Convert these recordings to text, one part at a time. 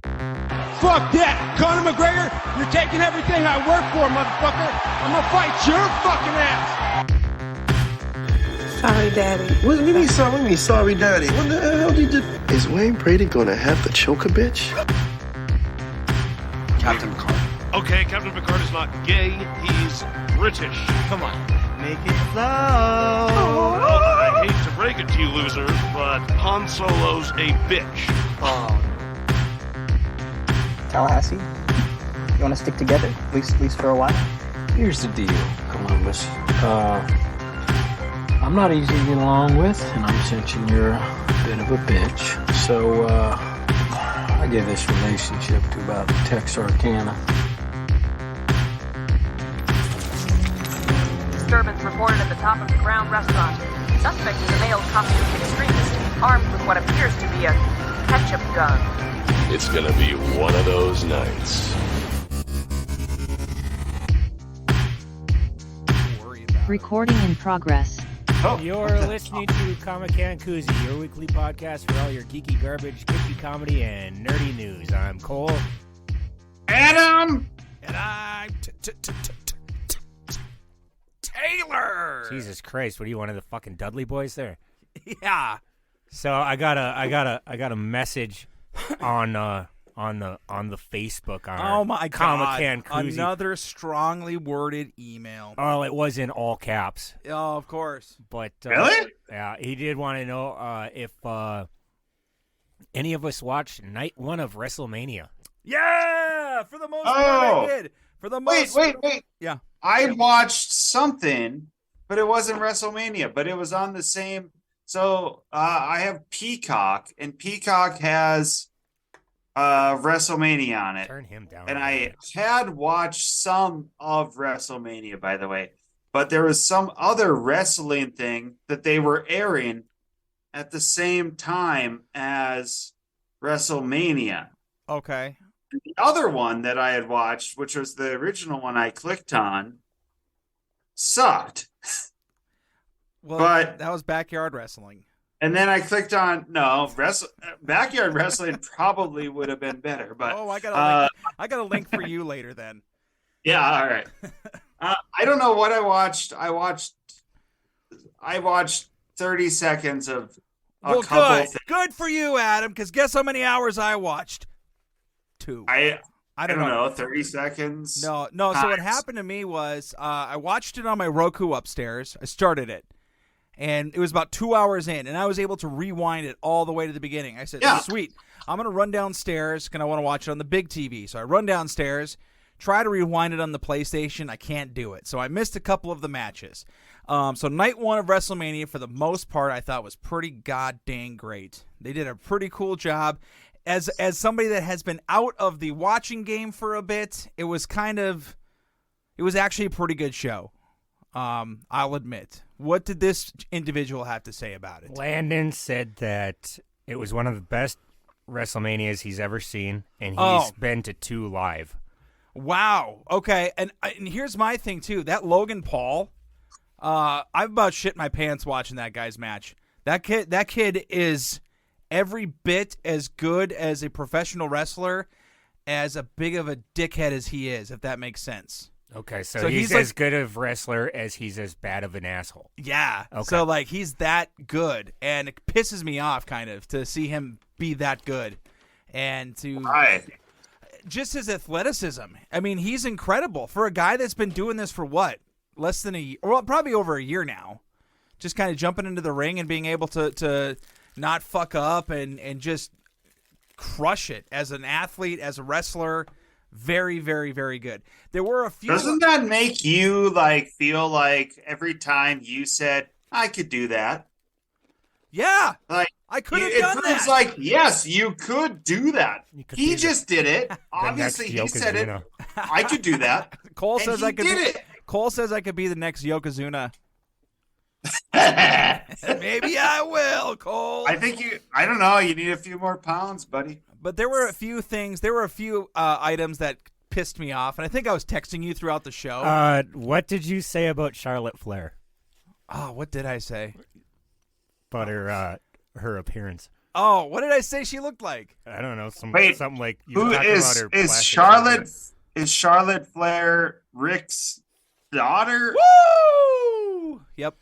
Fuck that! Conor McGregor, you're taking everything I work for, motherfucker! I'm gonna fight your fucking ass! Sorry, Daddy. What do you mean sorry, Daddy? What the hell did you do? Is Wayne Brady gonna have the choker bitch? Captain Picard. Okay, Captain Picard is not gay, he's British. Come on. Make it flow. I hate to break it to you, loser, but Han Solo's a bitch. Oh. Tallahassee, you want to stick together, at least for a while? Here's the deal, Columbus. I'm not easy to get along with, and I'm sensing you're a bit of a bitch. So, I give this relationship to about Texarkana. Disturbance reported at the top of the Crown restaurant. Suspect is a male communist extremist, armed with what appears to be a ketchup gun. It's gonna be one of those nights. Recording in progress. You're listening to Comic Can Coozie, your weekly podcast for all your geeky garbage, geeky comedy, and nerdy news. I'm Cole. Adam! And I'm Tayler! Jesus Christ, what are you, one of the fucking Dudley boys there? Yeah. So I got a message on the Facebook on oh my Comic God. Can Coozie. Another strongly worded email. Oh, it was in all caps. Oh, of course. But really? Yeah, he did want to know if any of us watched night one of WrestleMania. Yeah, for the most part I did. For the most Wait. Yeah. I watched something, but it wasn't WrestleMania, but it was on the same. So I have Peacock, and Peacock has WrestleMania on it. Turn him down. And I had watched some of WrestleMania, by the way, but there was some other wrestling thing that they were airing at the same time as WrestleMania. Okay. The other one that I had watched, which was the original one I clicked on, sucked. Well, but that was Backyard Wrestling. And then I clicked on Backyard Wrestling probably would have been better. But I got a link for you later then. Yeah, all right. I don't know what I watched. I watched 30 seconds of a couple things. Good for you, Adam, because guess how many hours I watched? 2. I don't know, 30 seconds. No. So what happened to me was I watched it on my Roku upstairs. I started it. And it was about 2 hours in, and I was able to rewind it all the way to the beginning. I said, sweet, I'm going to run downstairs because I want to watch it on the big TV. So I run downstairs, try to rewind it on the PlayStation. I can't do it. So I missed a couple of the matches. So night one of WrestleMania, for the most part, I thought was pretty goddamn great. They did a pretty cool job. As somebody that has been out of the watching game for a bit, it was actually a pretty good show. I'll admit. What did this individual have to say about it? Landon said that it was one of the best WrestleManias he's ever seen, and he's been to 2 live. Wow. Okay. And here's my thing, too. That Logan Paul, I've about shit my pants watching that guy's match. That kid is every bit as good as a professional wrestler, as a big of a dickhead as he is, if that makes sense. Okay, so he's as good of a wrestler as he's as bad of an asshole. Yeah. Okay. So, he's that good, and it pisses me off, kind of, to see him be that good. And just his athleticism. I mean, he's incredible. For a guy that's been doing this for, what, less than a year? Well, probably over a year now. Just kind of jumping into the ring and being able to not fuck up and just crush it as an athlete, as a wrestler. Very, very, very good. There were a few. Doesn't that make you feel like every time you said I could do that? Yeah, I could have done that. It's like, yes, you could do that. He just did it. Obviously, he said it. I could do that. Cole says I could. Cole says I could be the next Yokozuna. Maybe I will, Cole. I don't know. You need a few more pounds, buddy. But there were a few things. There were a few items that pissed me off, and I think I was texting you throughout the show. What did you say about Charlotte Flair? Oh, what did I say? About her appearance. Oh, what did I say she looked like? I don't know. Wait, something like who is Charlotte? Is Charlotte Flair Rick's daughter? Woo! Yep.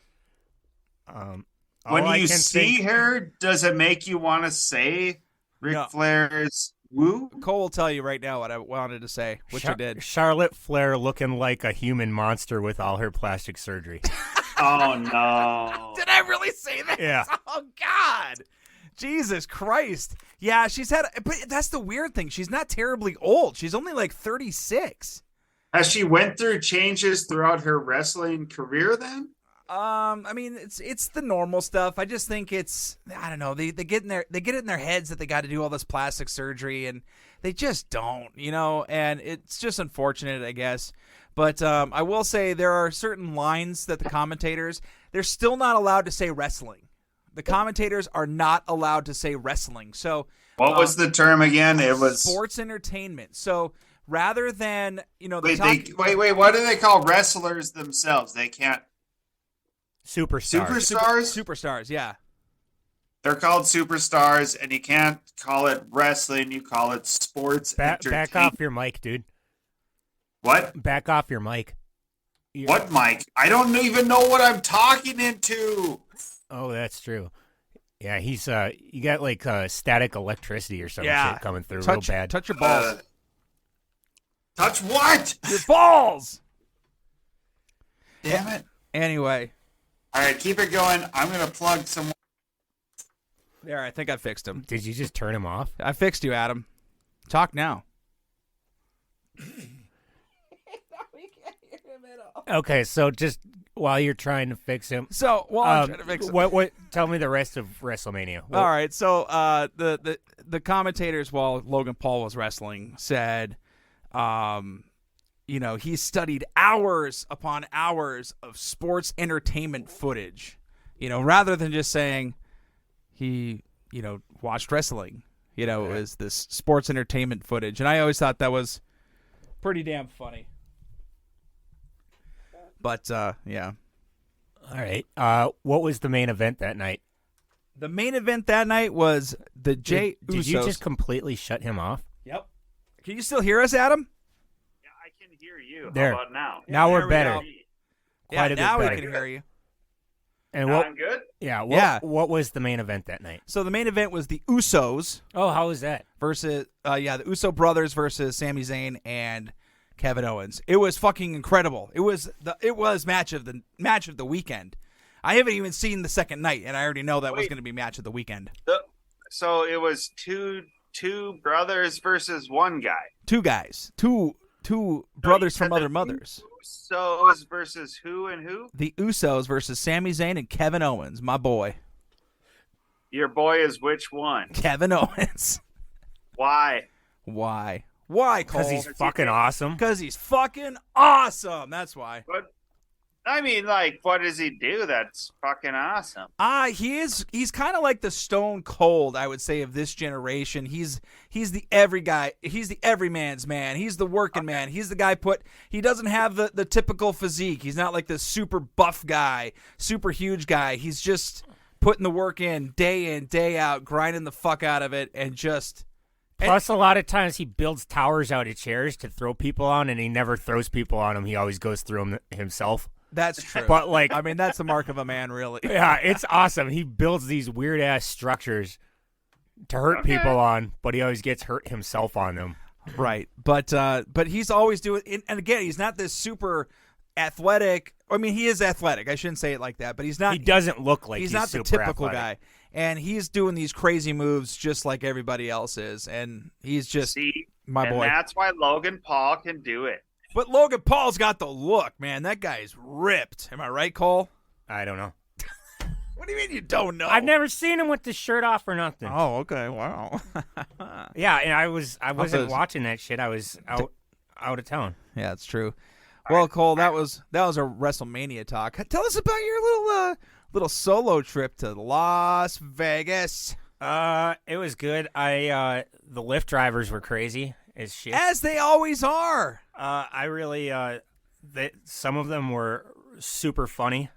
When you see her, does it make you want to say Ric Flair's woo? Cole will tell you right now what I wanted to say, which I did. Charlotte Flair looking like a human monster with all her plastic surgery. Oh, no. Did I really say that? Yeah. Oh, God. Jesus Christ. Yeah, but that's the weird thing. She's not terribly old. She's only like 36. Has she went through changes throughout her wrestling career then? I mean, it's the normal stuff. I just think I don't know. They get it in their heads that they got to do all this plastic surgery, and they just don't, and it's just unfortunate, I guess. But I will say there are certain lines that the commentators, they're still not allowed to say wrestling. The commentators are not allowed to say wrestling. So what was the term again? It was sports entertainment. So rather than, wait, what do they call wrestlers themselves? They can't. Superstars. Superstars, yeah. They're called superstars, and you can't call it wrestling. You call it sports entertainment. Back off your mic, dude. What? Back off your mic. What mic? I don't even know what I'm talking into. Oh, that's true. Yeah, he's you got like static electricity or some shit coming through real bad. Touch your balls. Touch what? Your balls. Damn it. Anyway. All right, keep it going. I'm going to plug some. There, I think I fixed him. Did you just turn him off? I fixed you, Adam. Talk now. Okay, so just while you're trying to fix him. So while I'm trying to fix him. What? Tell me the rest of WrestleMania. All right, so the commentators while Logan Paul was wrestling said, he studied hours upon hours of sports entertainment footage, rather than just saying he, watched wrestling. It was this sports entertainment footage. And I always thought that was pretty damn funny. But, yeah. All right. What was the main event that night? The main event that night was the Jey Usos. Did you just completely shut him off? Yep. Can you still hear us, Adam? Yeah, I can hear you. There. How about now? Now we're better. Yeah, now we can hear you. And I'm good? Yeah. What was the main event that night? So the main event was the Usos. Oh, how was that? Versus, the Uso brothers versus Sami Zayn and Kevin Owens. It was fucking incredible. It was match of the weekend. I haven't even seen the second night, and I already know that was going to be match of the weekend. So it was two brothers versus one guy. Two guys. Two brothers from other mothers. Usos versus who and who? The Usos versus Sami Zayn and Kevin Owens, my boy. Your boy is which one? Kevin Owens. Why? Why, Cole? Because he's fucking awesome. Because he's fucking awesome. That's why. But I mean, what does he do that's fucking awesome? He's kind of like the Stone Cold, I would say, of this generation. He's the every guy. He's the everyman's man. He's the working man. He's the guy he doesn't have the typical physique. He's not like this super buff guy, super huge guy. He's just putting the work in, day out, grinding the fuck out of it, and just... Plus, a lot of times he builds towers out of chairs to throw people on, and he never throws people on them. He always goes through them himself. That's true. But that's the mark of a man, really. Yeah, it's awesome. He builds these weird ass structures to hurt people on, but he always gets hurt himself on them. Right. But he's always doing, and again, he's not this super athletic. I mean, he is athletic. I shouldn't say it like that, but he's not. He doesn't look like he's not super the typical athletic guy. And he's doing these crazy moves just like everybody else is, and he's just my boy. And that's why Logan Paul can do it. But Logan Paul's got the look, man. That guy's ripped. Am I right, Cole? I don't know. What do you mean you don't know? I've never seen him with the shirt off or nothing. Oh, okay. Wow. Yeah, and I wasn't watching that shit. I was out of town. Yeah, it's true. Well, Cole, that was a WrestleMania talk. Tell us about your little solo trip to Las Vegas. It was good. The Lyft drivers were crazy as shit. As they always are. I really some of them were super funny.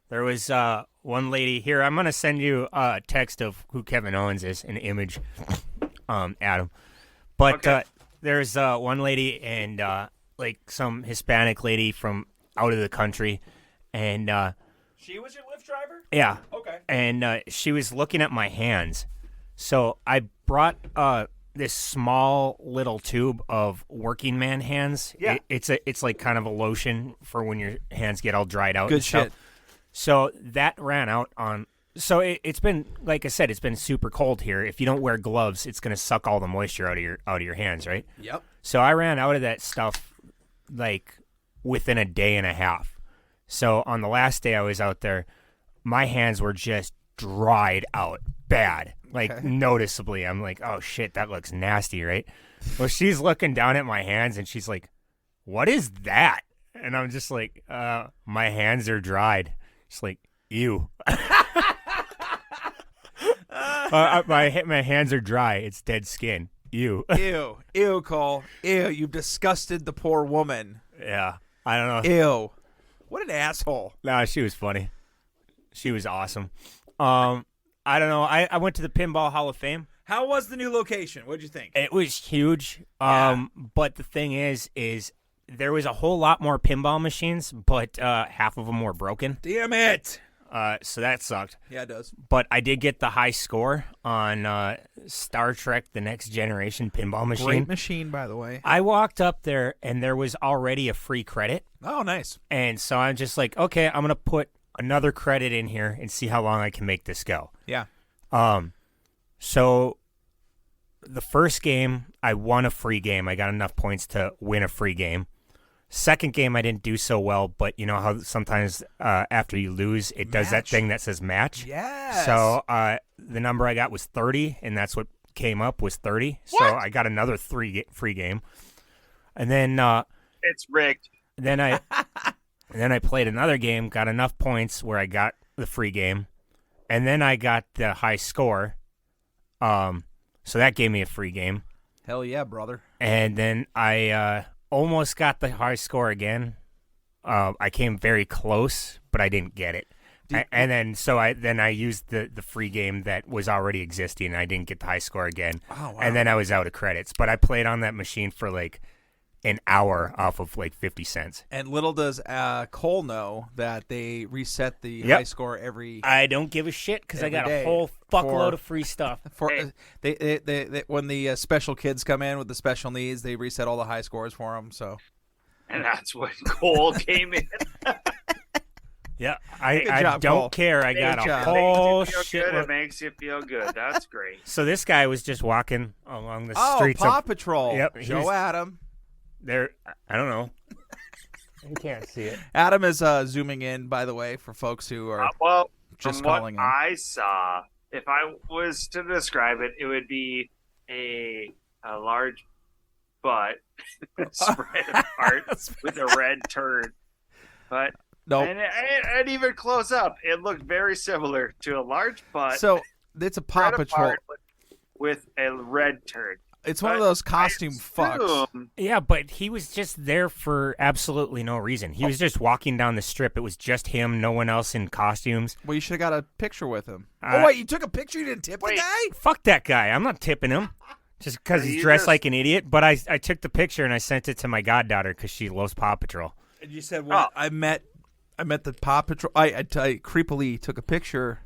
There was one lady here. I'm gonna send you a text of who Kevin Owens is, an image, Adam. But there's one lady and like some Hispanic lady from out of the country, and she was your Lyft driver? Yeah. Okay. And she was looking at my hands, so I brought this small little tube of working man hands. Yeah. It's like kind of a lotion for when your hands get all dried out. Good and stuff. shit. So that ran out on. So it's been, like I said, it's been super cold here. If you don't wear gloves, it's gonna suck all the moisture out of your hands, right? Yep. So I ran out of that stuff like within a day and a half. So on the last day I was out there, my hands were just dried out bad, like noticeably. I'm like, oh shit, that looks nasty, right? Well, she's looking down at my hands and she's like, what is that? And I'm just like, my hands are dried. She's like, ew. My hands are dry. It's dead skin. Ew. Ew. Ew, Cole. Ew, you've disgusted the poor woman. Yeah. I don't know. Ew. What an asshole. No, she was funny. She was awesome. I don't know. I went to the Pinball Hall of Fame. How was the new location? What'd you think? It was huge. But the thing is there was a whole lot more pinball machines, but half of them were broken. Damn it. So that sucked. Yeah, it does. But I did get the high score on Star Trek The Next Generation pinball machine. Great machine, by the way. I walked up there, and there was already a free credit. Oh, nice. And so I'm just like, okay, I'm going to put another credit in here and see how long I can make this go. Yeah. So the first game, I won a free game. I got enough points to win a free game. Second game, I didn't do so well, but you know how sometimes after you lose, it does that thing that says match? Yes. So the number I got was 30, and that's what came up was 30. What? So I got another free game. And then it's rigged. Then I played another game, got enough points where I got the free game, and then I got the high score. So that gave me a free game. Hell yeah, brother. And then I almost got the high score again. I came very close, but I didn't get it. And then I used the free game that was already existing. And I didn't get the high score again. Oh, wow. And then I was out of credits. But I played on that machine for like an hour off of like 50 cents. And little does Cole know that they reset the high score every. I don't give a shit because I got day a whole fuckload of free stuff. They when the special kids come in with the special needs, they reset all the high scores for them. So, and that's when Cole came in. Yeah, Good I job, don't Cole. care. I got Good a job. whole Makes you feel shit. good. It makes you feel good. That's great. So this guy was just walking along the oh, streets. Paw of, Patrol. Yep, Joe Adam. There, I don't know. You can't see it. Adam is zooming in, by the way, for folks who are well, just from what calling in. I saw, if I was to describe it, it would be a large butt spread apart with a red turd. But Nope. and even close up, it looked very similar to a large butt. So it's a Paw spread Patrol. apart with a red turd. It's one of those costume fucks. Yeah, but he was just there for absolutely no reason. He was just walking down the strip. It was just him, no one else in costumes. Well, you should have got a picture with him. Oh, wait, you took a picture? You didn't tip the guy? Fuck that guy. I'm not tipping him just because he's dressed like an idiot. But I took the picture and I sent it to my goddaughter because she loves Paw Patrol. And you said, well, I met the Paw Patrol. I creepily took a picture.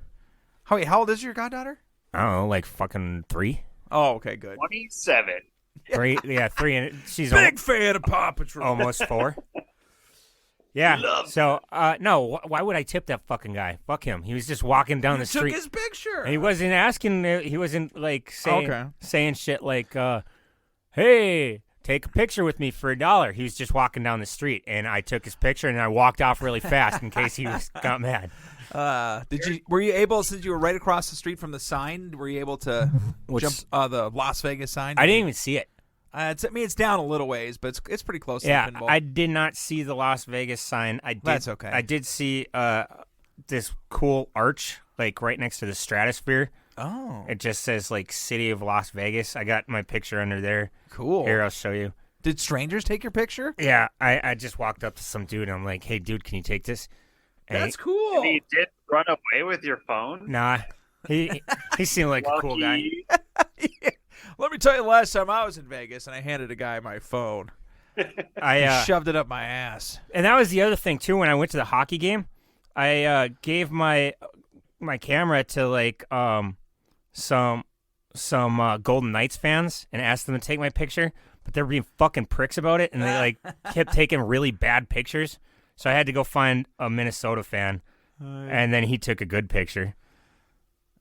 How old is your goddaughter? I don't know, like fucking 3. Oh, okay, good. 27. 3, yeah, 3, and she's big fan of Paw Patrol. Almost 4. Yeah. So, no, why would I tip that fucking guy? Fuck him. He was just walking down the street. Took his picture. And he wasn't asking. He wasn't like saying shit like, "Hey, take a picture with me for $1." He was just walking down the street, and I took his picture, and I walked off really fast in case he got mad. Were you able, since you were right across the street from the sign, were you able to jump the Las Vegas sign? I didn't even see it. It's down a little ways, but it's pretty close. Yeah, to the pinball. I did not see the Las Vegas sign. That's okay. I did see this cool arch like right next to the Stratosphere. Oh. It just says like City of Las Vegas. I got my picture under there. Cool. Here, I'll show you. Did strangers take your picture? Yeah, I just walked up to some dude and I'm like, "Hey, dude, can you take this?" That's cool. And he did run away with your phone? Nah, he seemed like a cool guy. Yeah. Let me tell you, the last time I was in Vegas and I handed a guy my phone, he shoved it up my ass. And that was the other thing too. When I went to the hockey game, I gave my camera to like some Golden Knights fans and asked them to take my picture, but they were being fucking pricks about it, and they like kept taking really bad pictures. So I had to go find a Minnesota fan, and then he took a good picture.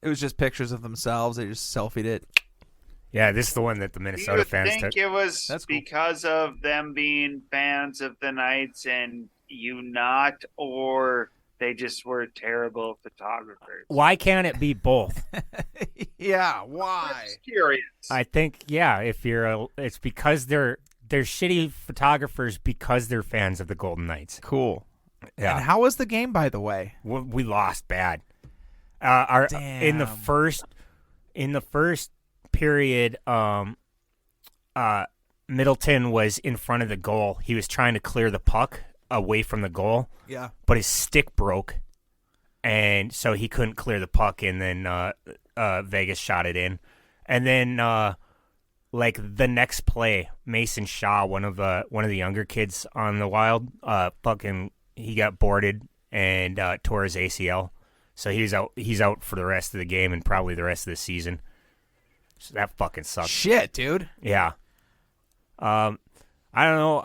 It was just pictures of themselves. They just selfied it. Yeah, this is the one that the Minnesota fans took. took. It was That's cool. because of them being fans of the Knights and you not, or they just were terrible photographers? Why can't it be both? Yeah, why? I'm just curious. I think it's because they're shitty photographers because they're fans of the Golden Knights. Cool. Yeah. And how was the game, by the way? We lost bad. In the first period, Middleton was in front of the goal. He was trying to clear the puck away from the goal. Yeah. But his stick broke, and so he couldn't clear the puck. And then Vegas shot it in, and then like the next play, Mason Shaw, one of the younger kids on the Wild, he got boarded and tore his ACL. So he's out for the rest of the game and probably the rest of the season. So that fucking sucks. Shit, dude. Yeah. I don't know.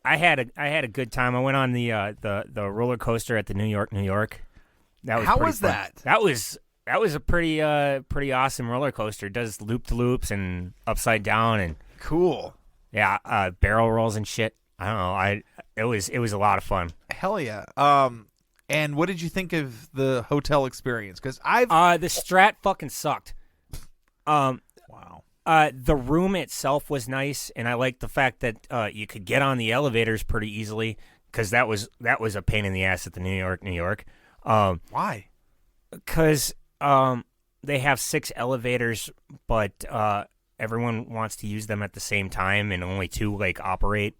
I had a good time. I went on the roller coaster at the New York. That was How pretty was fun. that? That was a pretty awesome roller coaster. It does loop to loops and upside down and cool. Yeah, barrel rolls and shit. I don't know. It was a lot of fun. Hell yeah. And what did you think of the hotel experience? Because the Strat fucking sucked. Wow. The room itself was nice, and I liked the fact that you could get on the elevators pretty easily because that was a pain in the ass at the New York. Why? Because they have 6 elevators, but everyone wants to use them at the same time, and only 2 like operate.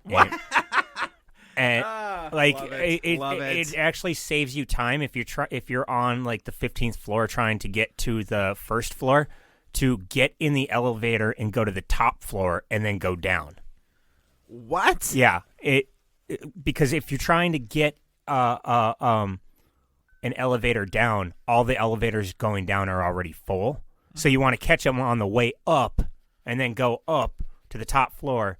And it actually saves you time if you're on like the 15th floor trying to get to the first floor, to get in the elevator and go to the top floor and then go down. What? Yeah, because if you're trying to get an elevator down, all the elevators going down are already full. So you want to catch them on the way up and then go up to the top floor.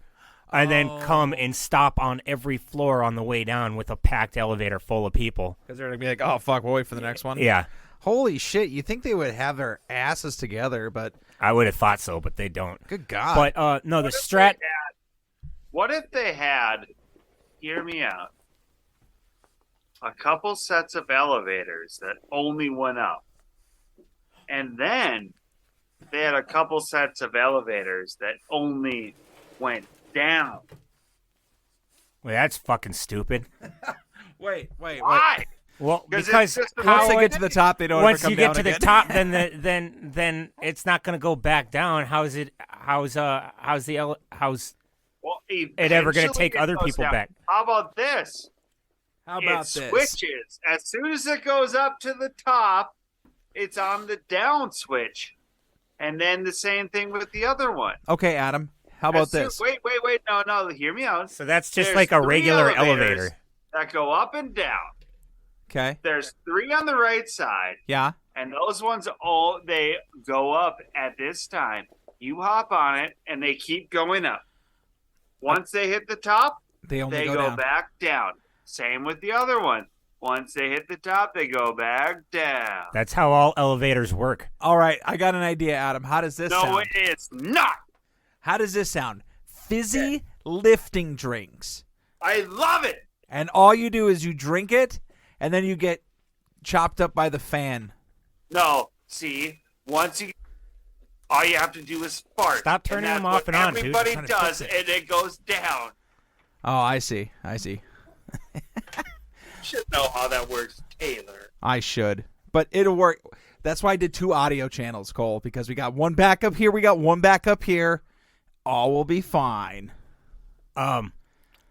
And then come and stop on every floor on the way down with a packed elevator full of people. Because they're going to be like, oh, fuck, we'll wait for the next one? Yeah. Holy shit, you think they would have their asses together, but... I would have thought so, but they don't. Good God. But, no, the Strat... What if they had, hear me out, a couple sets of elevators that only went up, and then they had a couple sets of elevators that only went down? Well, that's fucking stupid. Wait. Why? Well, because once they get to the top, they don't ever come down once you get to the top, then it's not going to go back down. How's it ever going to take other people back? How about this? It switches. As soon as it goes up to the top, it's on the down switch. And then the same thing with the other one. Okay, Adam. How about this? Wait. No, hear me out. So that's just like a regular elevator. That go up and down. Okay. There's 3 on the right side. Yeah. And those ones they go up at this time. You hop on it and they keep going up. Once they hit the top, they go down. back down. Same with the other one. Once they hit the top, they go back down. That's how all elevators work. All right, I got an idea, Adam. How does this sound? No, it's not. How does this sound? Fizzy lifting drinks. I love it. And all you do is you drink it, and then you get chopped up by the fan. No, see, all you have to do is fart. Stop turning them off and on, dude. Everybody does, and it goes down. Oh, I see. You should know how that works, Tayler. I should. But it'll work. That's why I did 2 audio channels, Cole, because we got one back up here, we got one back up here. All will be fine. Now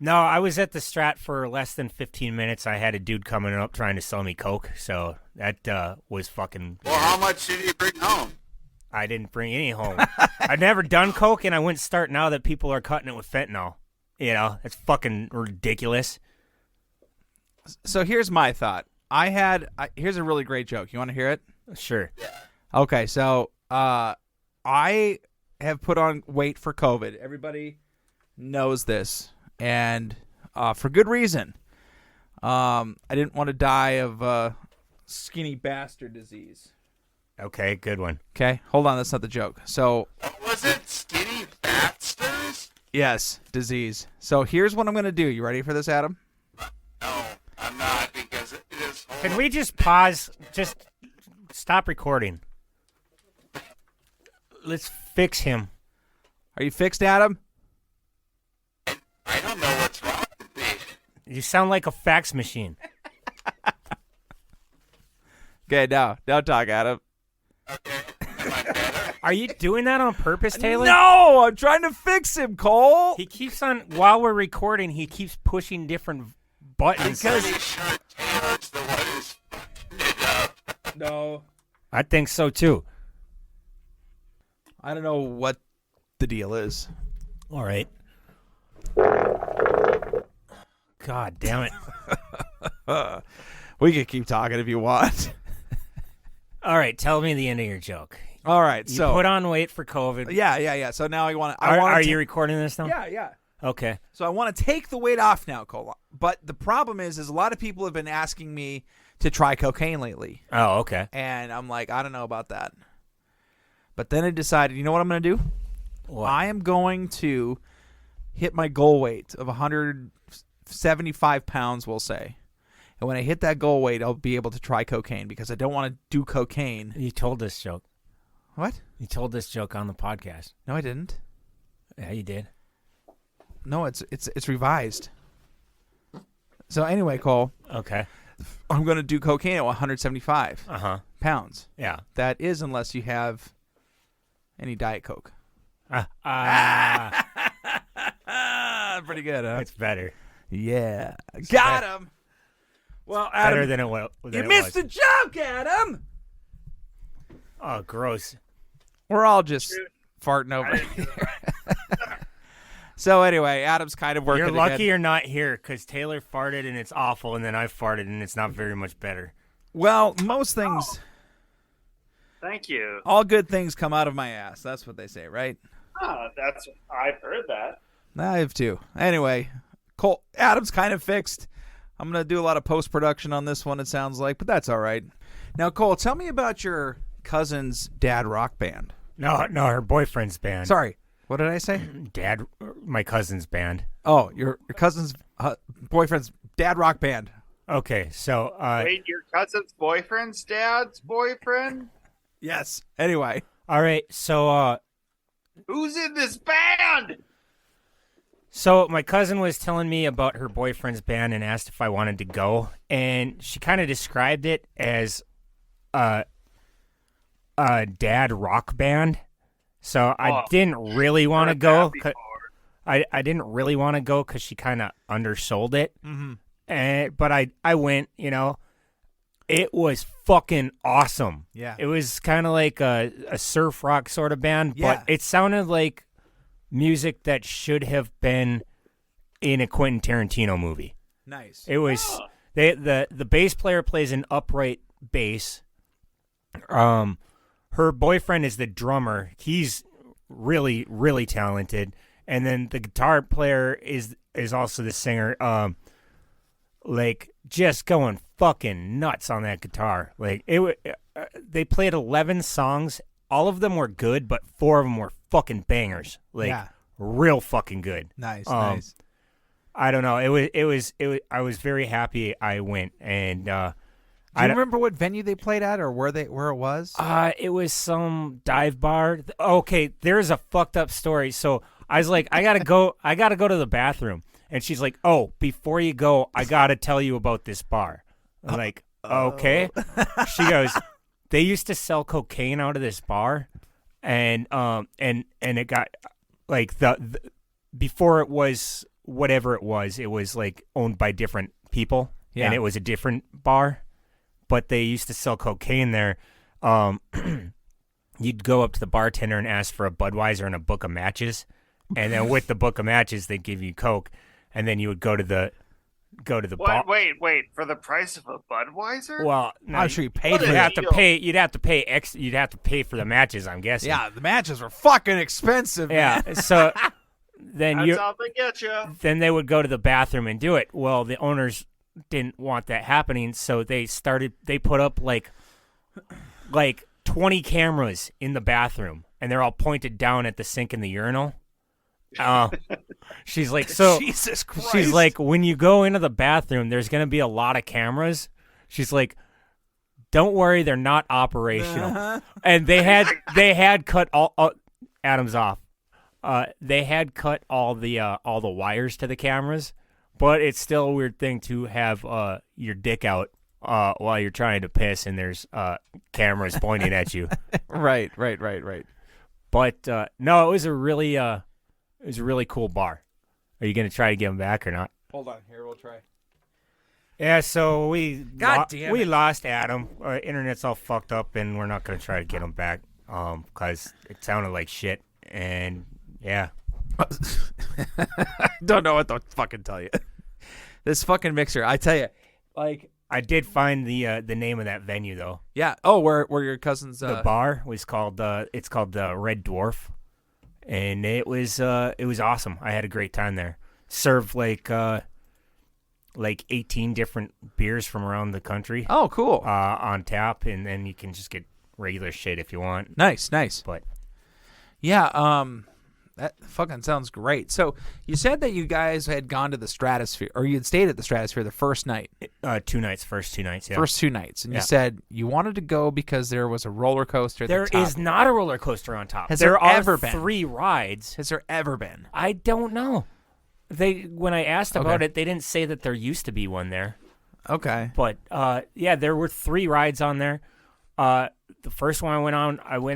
No, I was at the Strat for less than 15 minutes. I had a dude coming up trying to sell me coke, so that was fucking. Well, how much did you bring home? I didn't bring any home. I'd never done coke, and I wouldn't start now that people are cutting it with fentanyl. You know, it's fucking ridiculous. So here's my thought. Here's a really great joke. You want to hear it? Sure. Okay, so I have put on weight for COVID. Everybody knows this, and for good reason. I didn't want to die of skinny bastard disease. Okay, good one. Okay, hold on. That's not the joke. So What was it? Skinny Batsters? yes, disease. So here's what I'm going to do. You ready for this, Adam? No, I'm not, because it is. Can we just pause? Just stop recording. Let's fix him. Are you fixed, Adam? I don't know what's wrong with me. You sound like a fax machine. Okay, now talk, Adam. Are you doing that on purpose, Tayler? No, I'm trying to fix him, Cole. He keeps on, while we're recording, he keeps pushing different buttons. Pretty sure Taylor's the one who's it up. No. I think so, too. I don't know what the deal is. All right. God damn it. We could keep talking if you want. All right, tell me the end of your joke. All right, You so put on weight for COVID. yeah. So now I want to. Are you recording this now? Yeah. Okay. So I want to take the weight off now, Cole. But the problem is a lot of people have been asking me to try cocaine lately, Oh, okay. and I'm like, I don't know about that. But then I decided, you know what I'm going to do? What? I am going to hit my goal weight of 175 pounds, we'll say. And when I hit that goal weight, I'll be able to try cocaine because I don't want to do cocaine. You told this joke. What? You told this joke on the podcast. No, I didn't. Yeah, you did. No, it's revised. So anyway, Cole, Okay. I'm going to do cocaine at 175 Uh-huh. pounds. Yeah. That is unless you have any Diet Coke. Pretty good, huh? It's better. Yeah. Got him. Well, Adam, Better than it was. you missed the joke, Adam. Oh, gross. We're all just farting over here. So anyway, Adam's kind of working. You're lucky again. you're not here because Tayler farted and it's awful, and then I farted and it's not very much better. Well, most things, Thank you. all good things come out of my ass. That's what they say, right? I've heard that. I have too. Anyway, Cole, Adam's kind of fixed. I'm going to do a lot of post-production on this one, it sounds like, but that's all right. Now, Cole, tell me about your cousin's dad rock band. No, her boyfriend's band. Sorry, what did I say? Dad, my cousin's band. Oh, your cousin's boyfriend's dad rock band. Okay, so Wait, your cousin's boyfriend's dad's boyfriend? Yes. Anyway. all right, so Who's in this band? So my cousin was telling me about her boyfriend's band and asked if I wanted to go, and she kind of described it as a dad rock band. So I didn't really want to go. I didn't really want to go because she kind of undersold it. Mm-hmm. But I went. You know, it was fucking awesome. Yeah. It was kind of like a surf rock sort of band, Yeah. but it sounded like music that should have been in a Quentin Tarantino movie. Nice. It was the bass player plays an upright bass. Her boyfriend is the drummer. He's really, really talented. And then the guitar player is also the singer. Like just going fucking nuts on that guitar. Like they played 11 songs. All of them were good, but 4 of them were fucking bangers. Like real fucking good. Nice, nice. I don't know. It was. I was very happy I went, and do you remember what venue they played at, or where it was? It was some dive bar. Okay, there's a fucked up story. So I was like, I gotta go to the bathroom, and she's like, oh, before you go, I gotta tell you about this bar. I'm like, okay. She goes, they used to sell cocaine out of this bar, and it got like the before it was whatever it was like owned by different people, Yeah. and it was a different bar, but they used to sell cocaine there. You'd go up to the bartender and ask for a Budweiser and a book of matches, and then with the book of matches, they'd give you Coke, and then you would go to the bar. Wait, for the price of a Budweiser? Well, no, I'm sure you paid for you'd that. You'd have to pay for the matches, I'm guessing. Yeah, the matches were fucking expensive. Yeah. Man. So then That's how they get you. then they would go to the bathroom and do it. Well, the owners didn't want that happening, so they put up like 20 cameras in the bathroom, and they're all pointed down at the sink and the urinal. She's like, so Jesus Christ. she's like, when you go into the bathroom, there's going to be a lot of cameras. She's like, don't worry, they're not operational. And they had cut all Adam's off. They had cut all the wires to the cameras, but it's still a weird thing to have your dick out while you're trying to piss, and there's cameras pointing at you. Right. But no, it was a really cool bar. Are you gonna try to get him back or not? Hold on, here we'll try. Yeah, so we damn it. lost Adam. Internet's all fucked up, and we're not gonna try to get him back because it sounded like shit. And yeah, Don't know what to fucking tell you. This fucking mixer, I tell you, like I did find the name of that venue though. yeah. Oh, where your cousin's The bar was called it's called the Red Dwarf, and it was awesome. I had a great time there. Served like 18 different beers from around the country. Oh, cool. On tap, and then you can just get regular shit if you want. Nice. But Yeah, that fucking sounds great. So you said that you guys had gone to the Stratosphere, or you had stayed at the Stratosphere the first night. 2 nights, first 2 nights, yeah. First 2 nights. And Yeah. you said you wanted to go because there was a roller coaster at There the top. is not a roller coaster on top. Has there are ever been? 3 rides. Has there ever been? I don't know. When I asked about Okay. it, they didn't say that there used to be one there. Okay. But yeah, there were 3 rides on there. The first one I went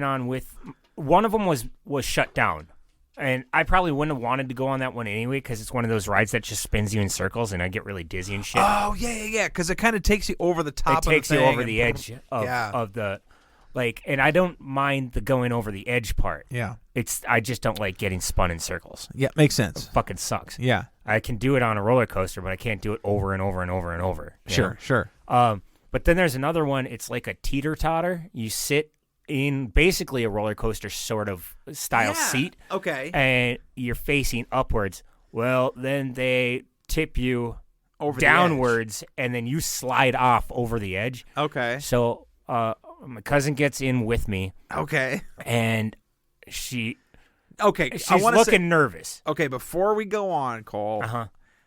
on with one of them was shut down, and I probably wouldn't have wanted to go on that one anyway because it's one of those rides that just spins you in circles, and I get really dizzy and shit. Oh yeah. Because it kind of takes you over the top. It takes of the you thing over the and- edge Yeah. of the and I don't mind the going over the edge part. Yeah. I just don't like getting spun in circles. Yeah, makes sense. Fucking sucks. Yeah. I can do it on a roller coaster, but I can't do it over and over and over and over. you know? Sure. But then there's another one. It's like a teeter-totter. You sit in basically a roller coaster sort of style seat. Okay. And you're facing upwards. Well, then they tip you Over downwards, and then you slide off over the edge. the edge. Okay. So my cousin gets in with me, Okay. and she's I want to looking nervous. Okay, before we go on, Cole. Uh-huh.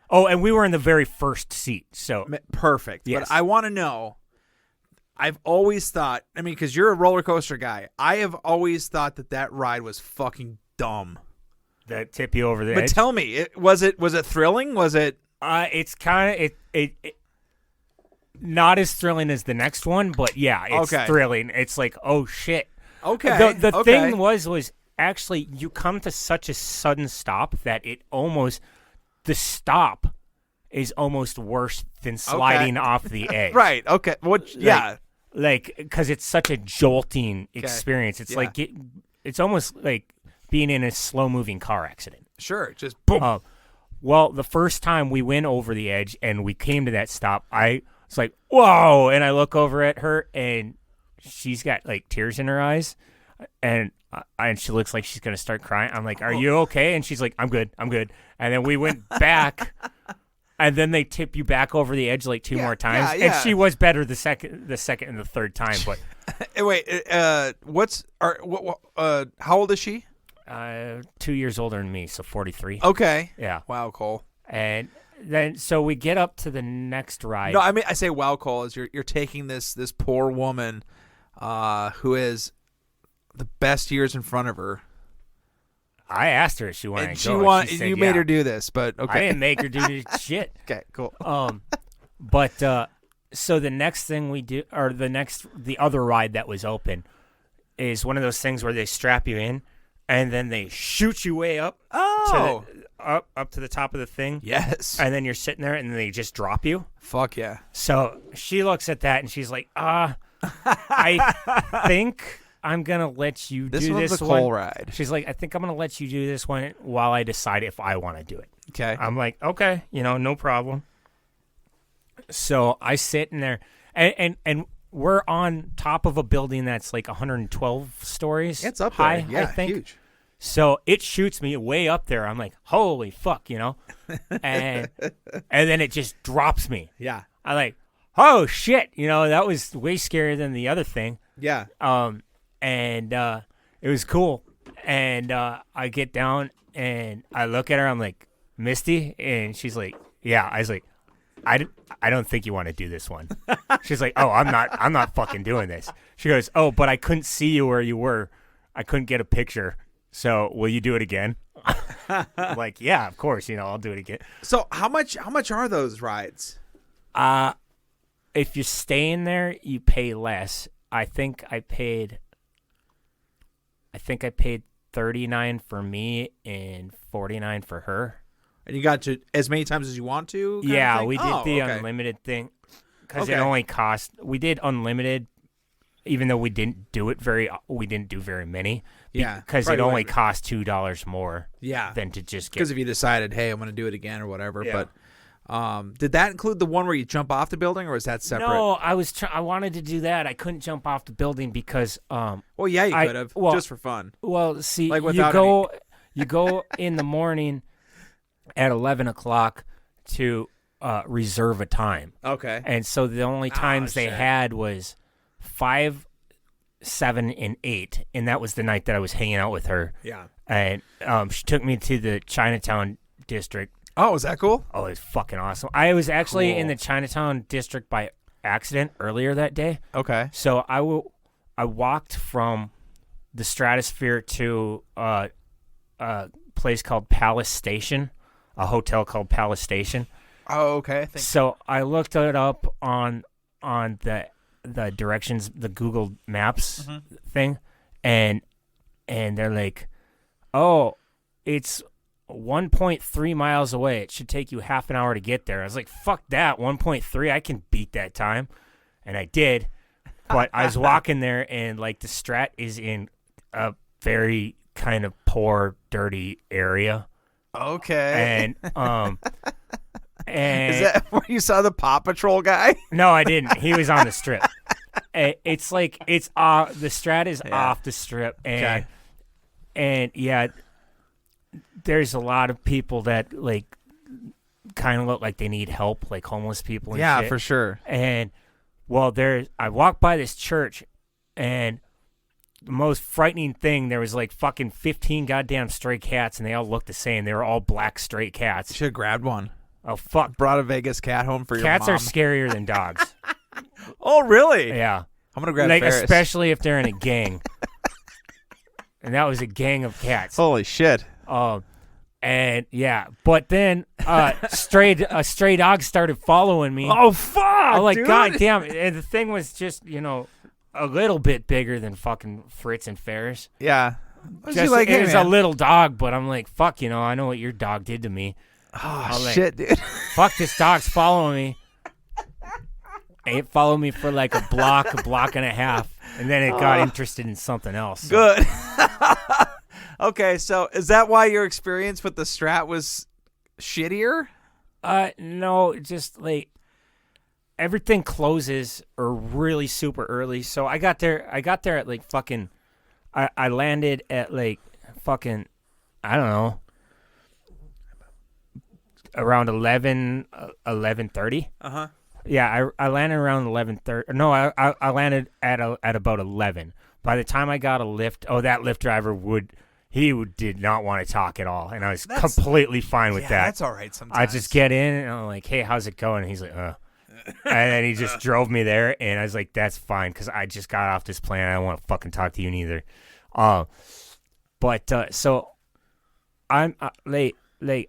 Oh, and we were in the very first seat, so Perfect. Yes. But I want to know. I've always thought. I mean, because you're a roller coaster guy. I have always thought that ride was fucking dumb. that tip you over the But edge. tell me, was it thrilling? Was it? It's kind of it not as thrilling as the next one, but yeah, it's Okay. thrilling. It's like, oh shit. Okay. The thing was actually you come to such a sudden stop that the stop is almost worse than sliding off the edge. Right. Okay. Yeah. Like because it's such a jolting experience. It's like it's almost like being in a slow moving car accident. Sure. Just boom. Well, the first time we went over the edge and we came to that stop, I was like, whoa, and I look over at her and she's got like tears in her eyes, and she looks like she's gonna start crying. I'm like, are you okay? And she's like, I'm good. And then we went back, and then they tip you back over the edge like 2 more times, and she was better the second and the third time. But wait, how old is she? 2 years older than me, so 43. Okay. Yeah. Wow, Cole. And then so we get up to the next ride. No, I mean I say wow, Cole, is you're taking this poor woman, who has the best years in front of her. I asked her if she wanted And to she go. And she said, you made her do this, but okay. I didn't make her do shit. Okay, cool. But so the next thing we do, or the other ride that was open, is one of those things where they strap you in, and then they shoot you way up up to the top of the thing. Yes. And then you're sitting there, and then they just drop you. Fuck yeah. So she looks at that, and she's like, I think I'm going to let you do this one. This one's a coal ride. She's like, I think I'm going to let you do this one while I decide if I want to do it. Okay. I'm like, okay, no problem. So I sit in there, and we're on top of a building that's like 112 stories It's up high, there. Yeah, I think. huge. So it shoots me way up there. I'm like, holy fuck, and then it just drops me. Yeah. I'm like, oh shit, that was way scarier than the other thing. Yeah. And it was cool. And I get down and I look at her. I'm like, Misty, and she's like, yeah. I was like, I don't think you want to do this one. She's like, oh, I'm not fucking doing this. She goes, oh, but I couldn't see you where you were. I couldn't get a picture. So will you do it again? I'm like, yeah, of course. I'll do it again. So how much are those rides? If you're staying there, you pay less. I think I paid $39 for me and $49 for her. And you got to as many times as you want to? Yeah, we did the unlimited thing because it only cost. We did unlimited, even though we didn't do very many. Yeah, because it only cost $2 more. Yeah, than to just get. Because if you decided, hey, I'm going to do it again or whatever. Yeah. But did that include the one where you jump off the building, or is that separate? No, I wanted to do that. I couldn't jump off the building because. Well, yeah, you could have just for fun. Well, see, like you go in the morning at 11 o'clock to reserve a time. Okay. And so the only times they had was 5, 7, and 8, and that was the night that I was hanging out with her. Yeah. And she took me to the Chinatown district. Oh, was that cool? Oh, it was fucking awesome. I was actually in the Chinatown district by accident earlier that day. Okay. So I walked from the Stratosphere to a place called Palace Station, a hotel called Palace Station. Oh, okay. So I looked it up on the directions, the Google Maps thing, and they're like, oh, it's 1.3 miles away. It should take you half an hour to get there. I was like, fuck that, 1.3. I can beat that time, and I did. But I was walking there, and like the Strat is in a very kind of poor, dirty area. Okay. And is that where you saw the Paw Patrol guy? No, I didn't. He was on the strip. It's like the Strat is off the strip, and yeah, there's a lot of people that like kind of look like they need help, like homeless people. And yeah, shit. for sure. And well, I walked by this church, and the most frightening thing, there was like fucking 15 goddamn stray cats, and they all looked the same. They were all black stray cats. You should have grabbed one. Oh, fuck. Brought a Vegas cat home for your mom. Cats are scarier than dogs. Oh, really? Yeah. I'm going to grab like Ferris. Especially if they're in a gang. And that was a gang of cats. Holy shit. And yeah, but then a stray dog started following me. Oh, fuck, I'm like, dude. God damn it. And the thing was just, a little bit bigger than fucking Fritz and Ferris. Yeah. Just, like, it was a little dog, but I'm like, fuck, I know what your dog did to me. Oh, shit, dude. Fuck, this dog's following me. It followed me for like a block and a half, and then it got interested in something else. So. Good. Okay, so is that why your experience with the Strat was shittier? No, just like everything closes or really super early. So I got there at like fucking. I landed at like fucking, I don't know, around 11:30. Uh-huh. Yeah, I landed around 11:30. No, I landed at about 11. By the time I got a lift, that Lyft driver did not want to talk at all, and I was completely fine with that. That's all right sometimes. I just get in, and I'm like, hey, how's it going? And he's like, and then he just drove me there, and I was like, that's fine, because I just got off this plane. I don't want to fucking talk to you neither. So I'm late.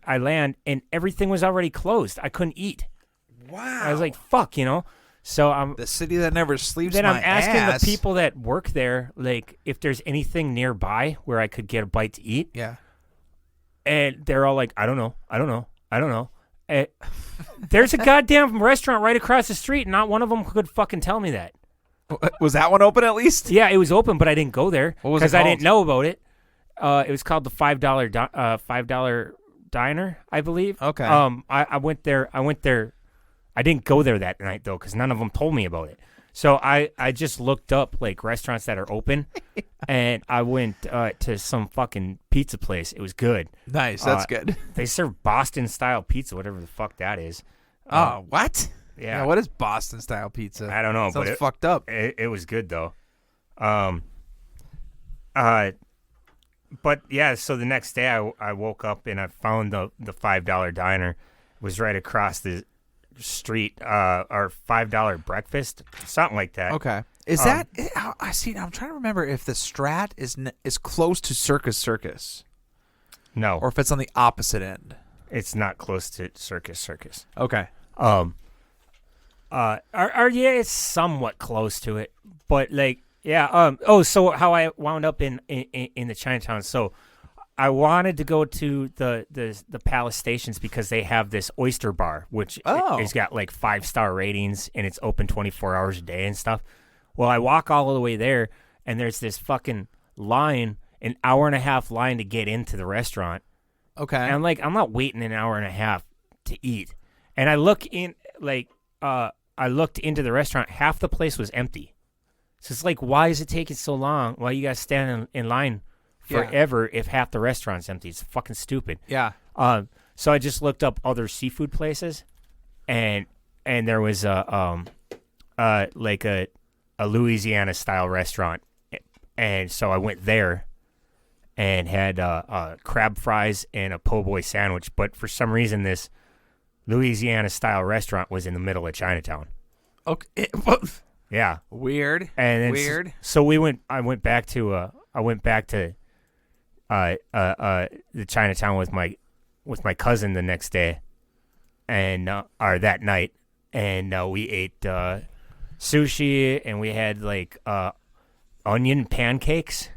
I land, and everything was already closed. I couldn't eat. Wow. I was like, fuck, So I'm the city that never sleeps. Then I'm asking the people that work there, like, if there's anything nearby where I could get a bite to eat. Yeah. And they're all like, I don't know. There's a goddamn restaurant right across the street, and not one of them could fucking tell me that. Was that one open at least? Yeah, it was open, but I didn't go there because I didn't know about it. It was called the $5 Diner, I believe. Okay. I went there. I didn't go there that night though, because none of them told me about it. So I just looked up like restaurants that are open, and I went to some fucking pizza place. It was good. Nice, that's good. They serve Boston style pizza, whatever the fuck that is. What? Yeah. What is Boston style pizza? I don't know, Sounds but fucked up. It was good though. But yeah, so the next day I woke up and I found the $5 Diner. It was right across the street. Our $5 breakfast, something like that. Okay. Is that? I see. I'm trying to remember if the Strat is close to Circus. No, or if it's on the opposite end. It's not close to Circus. Okay. Yeah, it's somewhat close to it, but like, yeah. So how I wound up in the Chinatown. So I wanted to go to the Palace Stations because they have this oyster bar, which has got like 5-star ratings and it's open 24 hours a day and stuff. Well, I walk all the way there, and there's this fucking line, an hour and a half line to get into the restaurant. Okay. And I'm like, I'm not waiting an hour and a half to eat. And I look in, like, I looked into the restaurant. Half the place was empty. So it's like, why is it taking so long? Why you guys stand in line forever if half the restaurant's empty? It's fucking stupid. Yeah. So I just looked up other seafood places, and there was like a Louisiana style restaurant, and so I went there and had crab fries and a po' boy sandwich. But for some reason, this Louisiana style restaurant was in the middle of Chinatown. Okay. Yeah. Weird. And then Weird. So I went back to the Chinatown with my cousin the next day, and or that night, and we ate sushi, and we had like onion pancakes,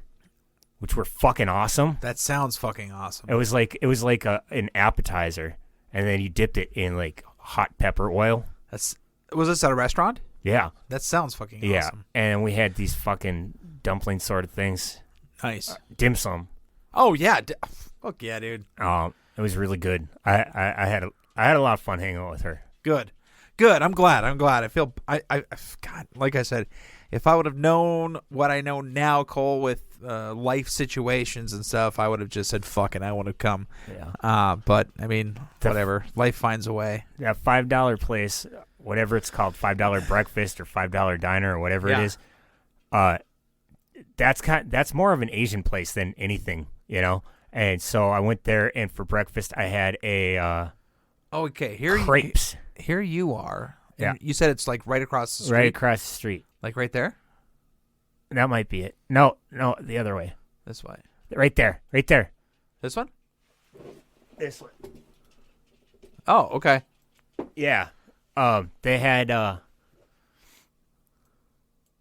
which were fucking awesome. That sounds fucking awesome. It was like an appetizer, and then you dipped it in like hot pepper oil. Was this at a restaurant? Yeah. That sounds fucking awesome. Yeah, and we had these fucking dumpling sort of things. Nice. Dim sum. Oh yeah. Fuck yeah, dude. It was really good. I had a lot of fun hanging out with her. Good. I'm glad. I feel God, like I said, if I would have known what I know now, Cole, with life situations and stuff, I would have just said, fuck it, I want to come. Yeah. But, I mean, whatever. Life finds a way. That $5 place, whatever it's called, $5 breakfast or $5 diner or whatever it is, that's more of an Asian place than anything, you know? And so I went there, and for breakfast I had a crepes. Here you are. Yeah. And you said it's like right across the street? Right across the street. Like right there? That might be it. No, the other way. This way. Right there. This one? This one. Oh, okay. Yeah. They had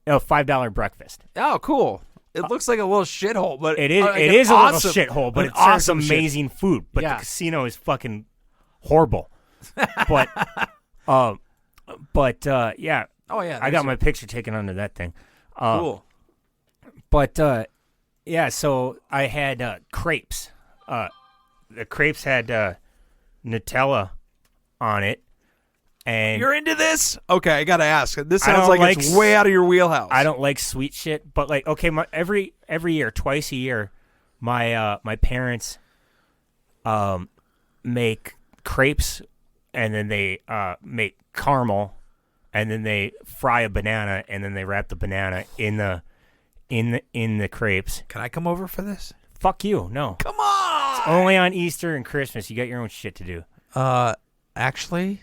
$5 breakfast. Oh, cool. It looks like a little shithole, but it is. It is awesome, a little shithole, but it serves amazing food. But the casino is fucking horrible. But, yeah. Oh yeah. I got my picture taken under that thing. Cool. But yeah. So I had crepes. The crepes had Nutella on it. And you're into this? Okay, I gotta ask. This sounds like it's way out of your wheelhouse. I don't like sweet shit, but like, okay, every year, twice a year, my parents make crepes, and then they make caramel, and then they fry a banana, and then they wrap the banana in the crepes. Can I come over for this? Fuck you, no. Come on. It's only on Easter and Christmas. You got your own shit to do. Actually,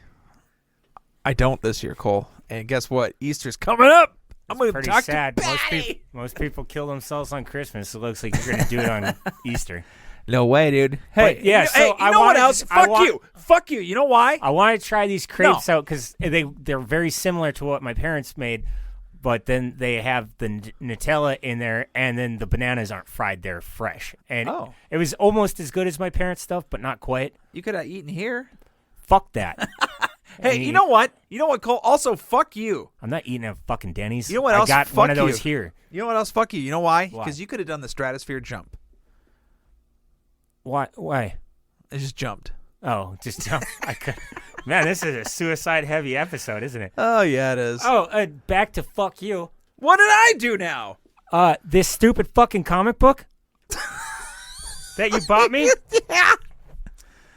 I don't this year, Cole. And guess what? Easter's coming up. I'm going to talk sad. to Patty. Most people kill themselves on Christmas. It looks like you're going to do it on Easter. No way, dude. Hey, but, yeah. You know what else? Fuck you. You know why? I want to try these crepes out because they're very similar to what my parents made, but then they have the Nutella in there, and then the bananas aren't fried; they're fresh. And it was almost as good as my parents' stuff, but not quite. You could have eaten here. Fuck that. Hey, you know what? You know what, Cole? Also, fuck you. I'm not eating at fucking Denny's. You know what else? I got fuck one of those you. here. You know what else? Fuck you. You know why? Why? Because you could have done the stratosphere jump. Why? I just jumped. Oh, just jump. I could. Man, this is a suicide-heavy episode, isn't it? Oh, yeah, it is. Oh, back to fuck you. What did I do now? This stupid fucking comic book that you bought me? Yeah.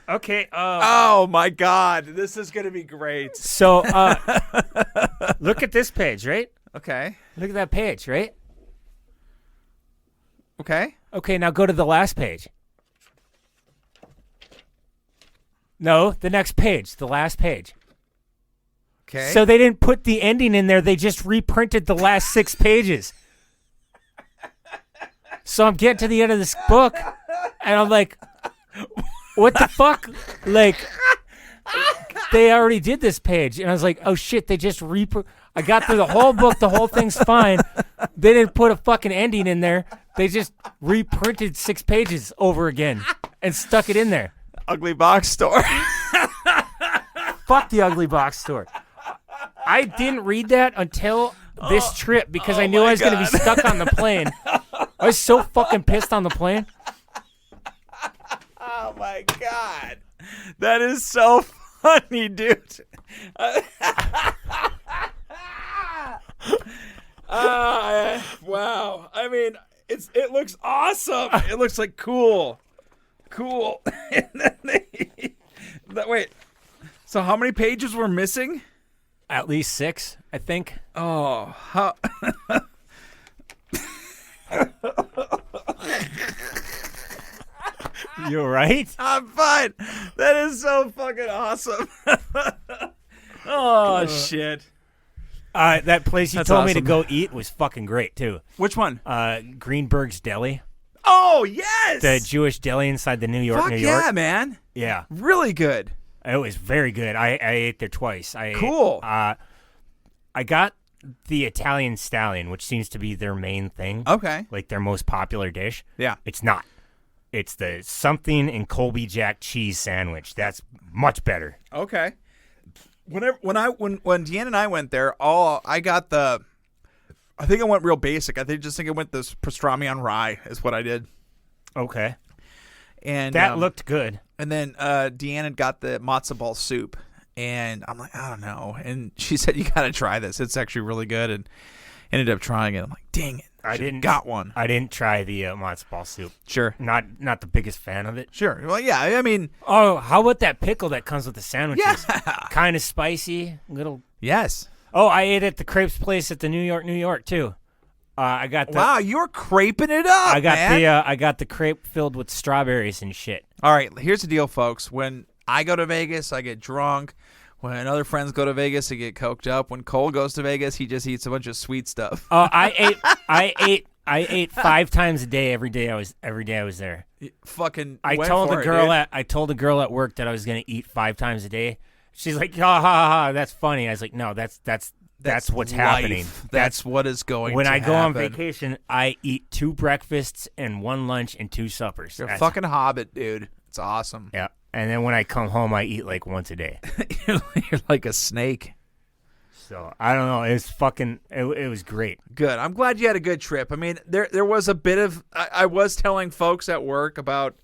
Okay. Oh, my God. This is going to be great. So, look at this page, right? Okay. Look at that page, right? Okay. Okay, now go to the last page. No, the next page, the last page. Okay. So they didn't put the ending in there. They just reprinted the last 6 pages. So I'm getting to the end of this book, and I'm like, what the fuck? Like, they already did this page. And I was like, oh, shit, they just I got through the whole book. The whole thing's fine. They didn't put a fucking ending in there. They just reprinted 6 pages over again and stuck it in there. Ugly box store. Fuck the ugly box store. I didn't read that until this trip because I knew I was going to be stuck on the plane. I was so fucking pissed on the plane. Oh, my God. That is so funny, dude. Wow. I mean, it looks awesome. It looks like cool. And then wait. So how many pages were missing? At least 6, I think. Oh, how... You all right? I'm fine. That is so fucking awesome. Oh, shit. That place you That's told me to awesome. go eat was fucking great, too. Which one? Greenberg's Deli. Oh, yes. The Jewish deli inside the New York, Fuck New York. yeah, man. Yeah. Really good. It was very good. I ate there twice. Cool. I got the Italian Stallion, which seems to be their main thing. Okay. Like their most popular dish. Yeah. It's not. It's the something in Colby Jack cheese sandwich. That's much better. Okay. When Deanna and I went there, I think I went real basic. I think I went this pastrami on rye is what I did. Okay. And that looked good. And then Deanna got the matzo ball soup, and I'm like, I don't know. And she said, you got to try this. It's actually really good. And ended up trying it. I'm like, dang it. I didn't got one. I didn't try the matzo ball soup. Sure. Not the biggest fan of it. Sure. Well, yeah. I mean, oh, how about that pickle that comes with the sandwiches? Yeah. Kind of spicy, little. Yes. Oh, I ate at the crepes place at the New York too. I got the, wow, you're creping it up. I got the crepe filled with strawberries and shit. All right, here's the deal, folks. When I go to Vegas, I get drunk. When other friends go to Vegas, they get coked up. When Cole goes to Vegas, he just eats a bunch of sweet stuff. I ate 5 times a day every day I was there. Fucking. I told a girl at work that I was gonna eat 5 times a day. She's like, ha ha ha, that's funny. I was like, no, that's what's life. happening. That's what is going. When to I go on happen. vacation, I eat 2 breakfasts and 1 lunch and 2 suppers. You're a fucking hobbit, dude. It's awesome. Yeah. And then when I come home, I eat like once a day. You're like a snake. So I don't know. It was fucking. It was great. Good. I'm glad you had a good trip. I mean, there was a bit of. I was telling folks at work about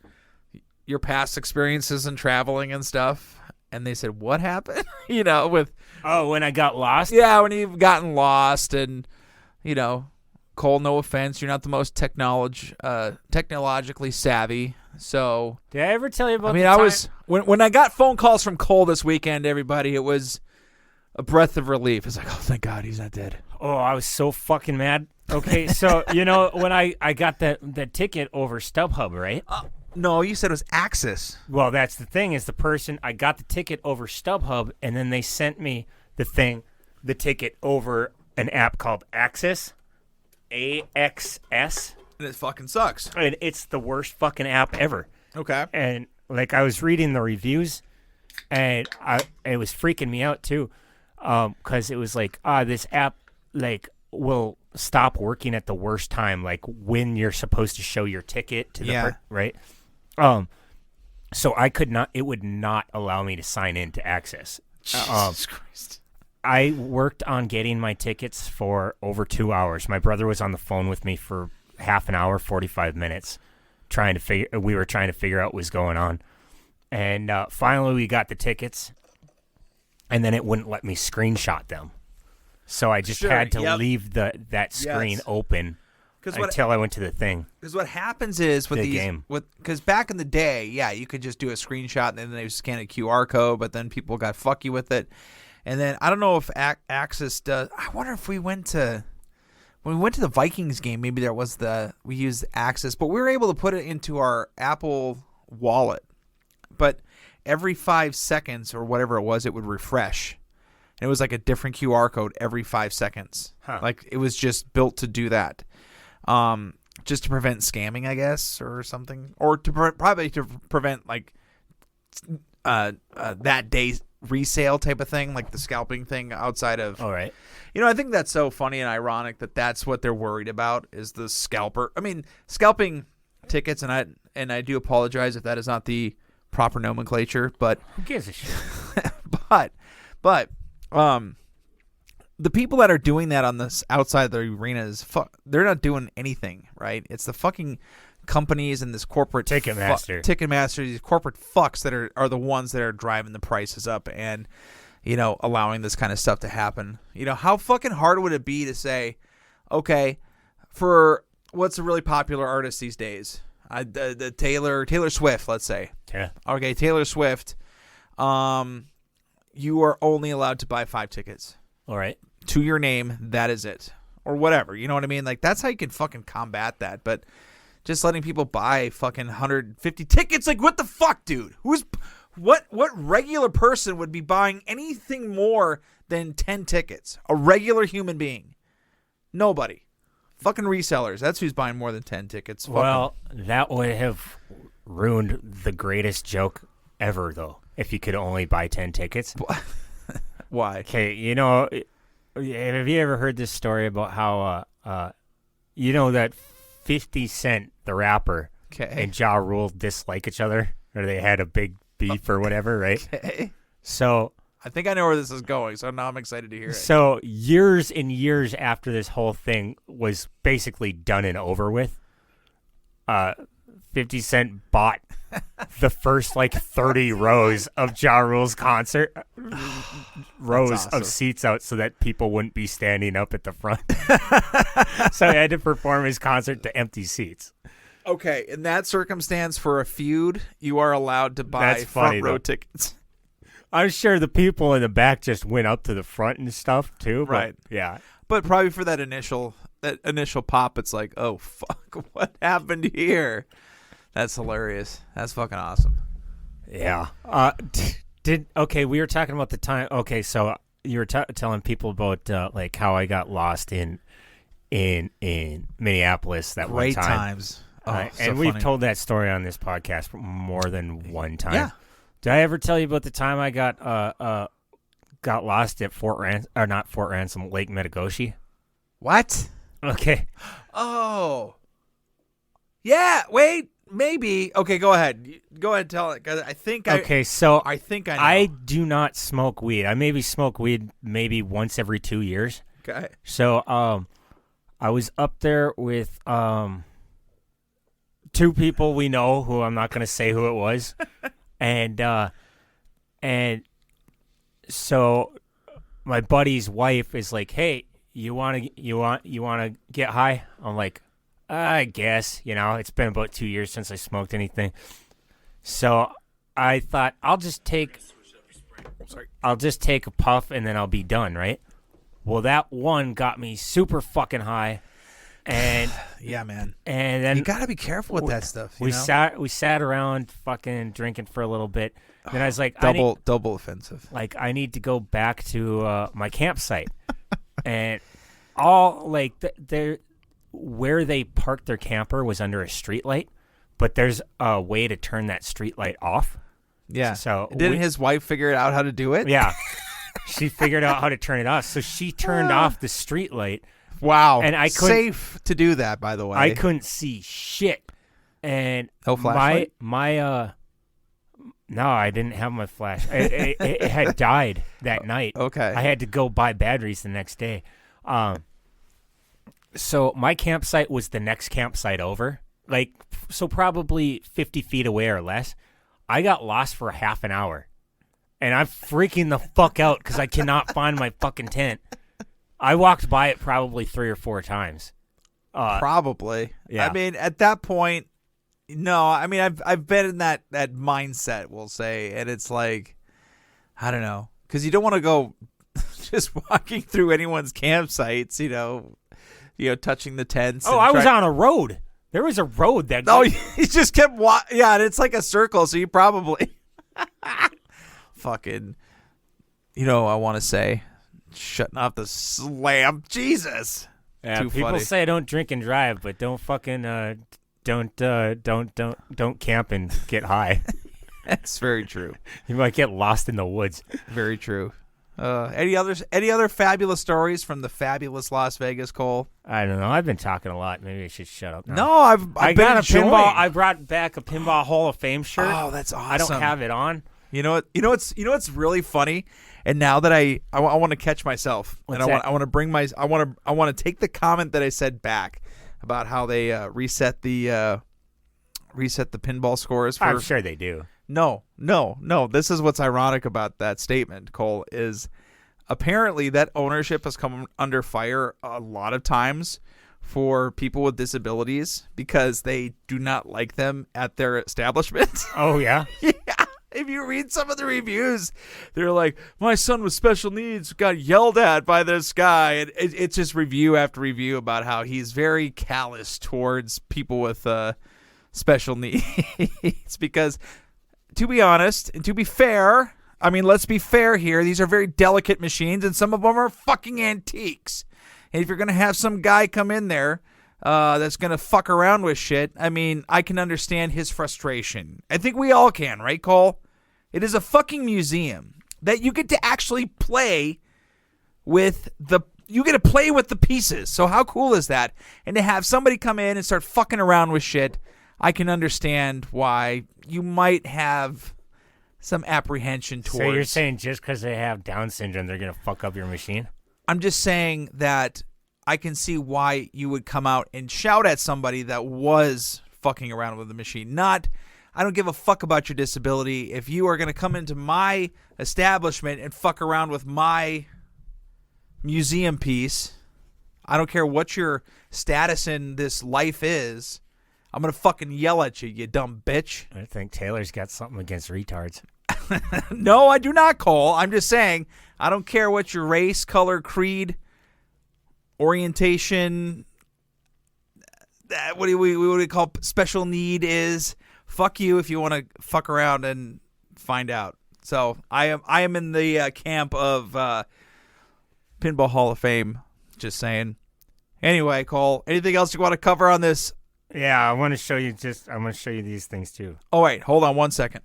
your past experiences and traveling and stuff, and they said, "What happened?" With. Oh, when I got lost. Yeah, when you've gotten lost, and Cole. No offense, you're not the most technologically savvy. So did I ever tell you about? I mean, I was when I got phone calls from Cole this weekend. Everybody, it was a breath of relief. It's like, oh, thank God he's not dead. Oh, I was so fucking mad. Okay, so when I got that ticket over StubHub, right? No, you said it was Axis. Well, that's the thing. Is the person I got the ticket over StubHub, and then they sent me the ticket over an app called Axis, AXS. And it fucking sucks. And it's the worst fucking app ever. Okay. And like I was reading the reviews, and it was freaking me out too, because it was like, this app like will stop working at the worst time, like when you're supposed to show your ticket to the right. So I could not. It would not allow me to sign in to Access. Jesus Christ. I worked on getting my tickets for over 2 hours. My brother was on the phone with me for half an hour, 45 minutes, we were trying to figure out what was going on. And finally we got the tickets, and then it wouldn't let me screenshot them. So I just had to leave that screen open until I went to the thing. Because what happens is with because back in the day, you could just do a screenshot and then they would scan a QR code, but then people got fucky with it. And then I don't know if Access does. I wonder if when we went to the Vikings game, maybe we used Access, but we were able to put it into our Apple Wallet. But every 5 seconds or whatever it was, it would refresh. And it was like a different QR code every 5 seconds. Like it was just built to do that. Just to prevent scamming, I guess, or something. Or probably to prevent like that day's resale type of thing, like the scalping thing outside of. All right. I think that's so funny and ironic that that's what they're worried about is the scalper. I mean, scalping tickets, and I do apologize if that is not the proper nomenclature, but who gives a shit? but the people that are doing that on this outside of the arenas, they're not doing anything, right? It's the fucking companies and this corporate Ticketmaster, these corporate fucks that are the ones that are driving the prices up and allowing this kind of stuff to happen. How fucking hard would it be to say, okay, for what's a really popular artist these days, the Taylor Swift, let's say. Yeah. Okay, Taylor Swift. You are only allowed to buy 5 tickets. All right. To your name, that is it, or whatever. You know what I mean? Like that's how you can fucking combat that, but. Just letting people buy fucking 150 tickets, like what the fuck, dude? What regular person would be buying anything more than 10 tickets? A regular human being? Nobody. Fucking resellers. That's who's buying more than 10 tickets. Well, that would have ruined the greatest joke ever, though. If you could only buy 10 tickets. Why? Okay, have you ever heard this story about how that 50 Cent, the rapper, and Ja Rule dislike each other, or they had a big beef or whatever, right? Okay. So I think I know where this is going, so now I'm excited to hear it. So years and years after this whole thing was basically done and over with, 50 Cent bought the first 30 rows of Ja Rule's concert, rows of seats out so that people wouldn't be standing up at the front. So he had to perform his concert to empty seats. Okay, in that circumstance, for a feud, you are allowed to buy front row tickets. I'm sure the people in the back just went up to the front and stuff too. Right. Yeah. But probably for that initial pop, it's like, oh fuck, what happened here? That's hilarious. That's fucking awesome. Yeah. We were talking about the time. Okay, so you were telling people about how I got lost in Minneapolis that Great one time. Times. Oh, and so we've funny. told that story on this podcast more than one time. Yeah. Did I ever tell you about the time I got lost at Lake Metagoshi? What? Okay. Oh. Yeah. Wait. Maybe. Okay. Go ahead. Go ahead and tell it. 'Cause I think I know. I do not smoke weed. I maybe smoke weed maybe once every 2 years. Okay. So I was up there with two people we know who I'm not going to say who it was. And so my buddy's wife is like, "Hey, you want to get high?" I'm like, "I guess, it's been about 2 years since I smoked anything." So I thought I'll just take a puff and then I'll be done, right? Well, that one got me super fucking high. And yeah, man. And then you gotta be careful with that stuff. We sat around fucking drinking for a little bit. Then I was like, double offensive. Like, I need to go back to my campsite, and all where they parked their camper was under a street light, but there's a way to turn that street light off. Yeah. So didn't his wife figure out how to do it? Yeah. She figured out how to turn it off. So she turned off the street light, Wow. And I couldn't, safe to do that, by the way. I couldn't see shit. And no flashlight? No, I didn't have my flash. It had died that night. Okay. I had to go buy batteries the next day. So my campsite was the next campsite over. Like, so probably 50 feet away or less. I got lost for half an hour. And I'm freaking the fuck out because I cannot find my fucking tent. I walked by it probably 3 or 4 times. Probably. Yeah. I mean, at that point, no. I mean, I've been in that mindset, we'll say, and it's like, I don't know, because you don't want to go just walking through anyone's campsites, you know, touching the tents. Oh, I was on a road. There was a road that. Oh, he just kept yeah, and it's like a circle, so you probably fucking, I want to say, shutting off the slam. Jesus. Yeah, Too people funny. say don't drink and drive, but don't fucking don't camp and get high. That's very true. You might get lost in the woods. Very true. Any other fabulous stories from the fabulous Las Vegas, Cole? I don't know. I've been talking a lot. Maybe I should shut up now. No, I've I been got a enjoying. pinball. I brought back a Pinball Hall of Fame shirt. Oh, that's awesome. I don't have it on. You know what's really funny? And now that I want to catch myself, What's and that? I want to bring I want to take the comment that I said back about how they reset the pinball scores. I'm sure they do. No. This is what's ironic about that statement, Cole, is apparently that ownership has come under fire a lot of times for people with disabilities because they do not like them at their establishment. Oh, yeah? Yeah. If you read some of the reviews, they're like, my son with special needs got yelled at by this guy. And it's just review after review about how he's very callous towards people with special needs. Because, to be honest, and to be fair, I mean, let's be fair here. These are very delicate machines, and some of them are fucking antiques. And if you're going to have some guy come in there that's going to fuck around with shit, I mean, I can understand his frustration. I think we all can, right, Cole? It is a fucking museum that you get to actually play with you get to play with the pieces. So how cool is that? And to have somebody come in and start fucking around with shit, I can understand why you might have some apprehension towards. So you're saying just because they have Down syndrome, they're going to fuck up your machine? I'm just saying that I can see why you would come out and shout at somebody that was fucking around with the machine. Not, I don't give a fuck about your disability. If you are going to come into my establishment and fuck around with my museum piece, I don't care what your status in this life is, I'm going to fucking yell at you, you dumb bitch. I think Taylor's got something against retards. No, I do not, Cole. I'm just saying, I don't care what your race, color, creed, orientation, what do we call special need is. Fuck you if you want to fuck around and find out. So I am in the camp of Pinball Hall of Fame. Just saying. Anyway, Cole, anything else you want to cover on this? Yeah, I want to show you these things too. Oh wait, hold on 1 second.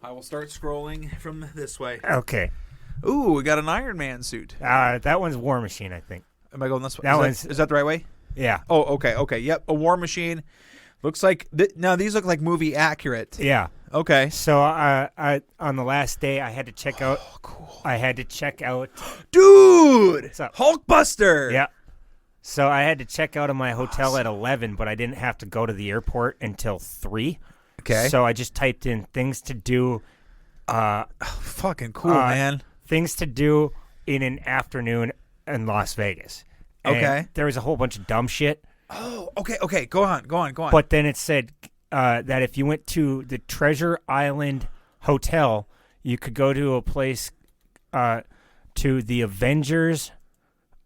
I will start scrolling from this way. Okay. Ooh, we got an Iron Man suit. That one's War Machine, I think. Am I going this way? Is that the right way? Yeah. Oh, okay. Yep, a War Machine. Looks like now these look like movie accurate. Yeah. Okay. So I on the last day I had to check out. Cool. I had to check out. Dude, What's up? Hulkbuster. Yeah. So I had to check out of my hotel at 11, but I didn't have to go to the airport until 3. Okay. So I just typed in things to do. Fucking cool, man. Things to do in an afternoon in Las Vegas. And okay. There was a whole bunch of dumb shit. Oh, okay. Go on. But then it said that if you went to the Treasure Island Hotel, you could go to a place to the Avengers.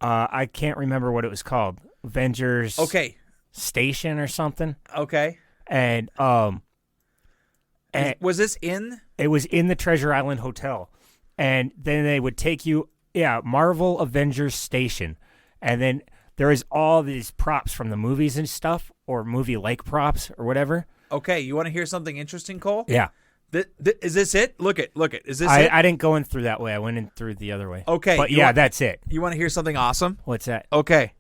I can't remember what it was called. Avengers. Okay. Station or something. Okay. And was this in? It was in the Treasure Island Hotel, and then they would take you, Marvel Avengers Station, and then there is all these props from the movies and stuff, or movie-like props, or whatever. Okay, you want to hear something interesting, Cole? Yeah. Is this it? Look it. Is this it? it? I didn't go in through that way. I went in through the other way. Okay. But yeah, that's it. You want to hear something awesome? What's that? Okay.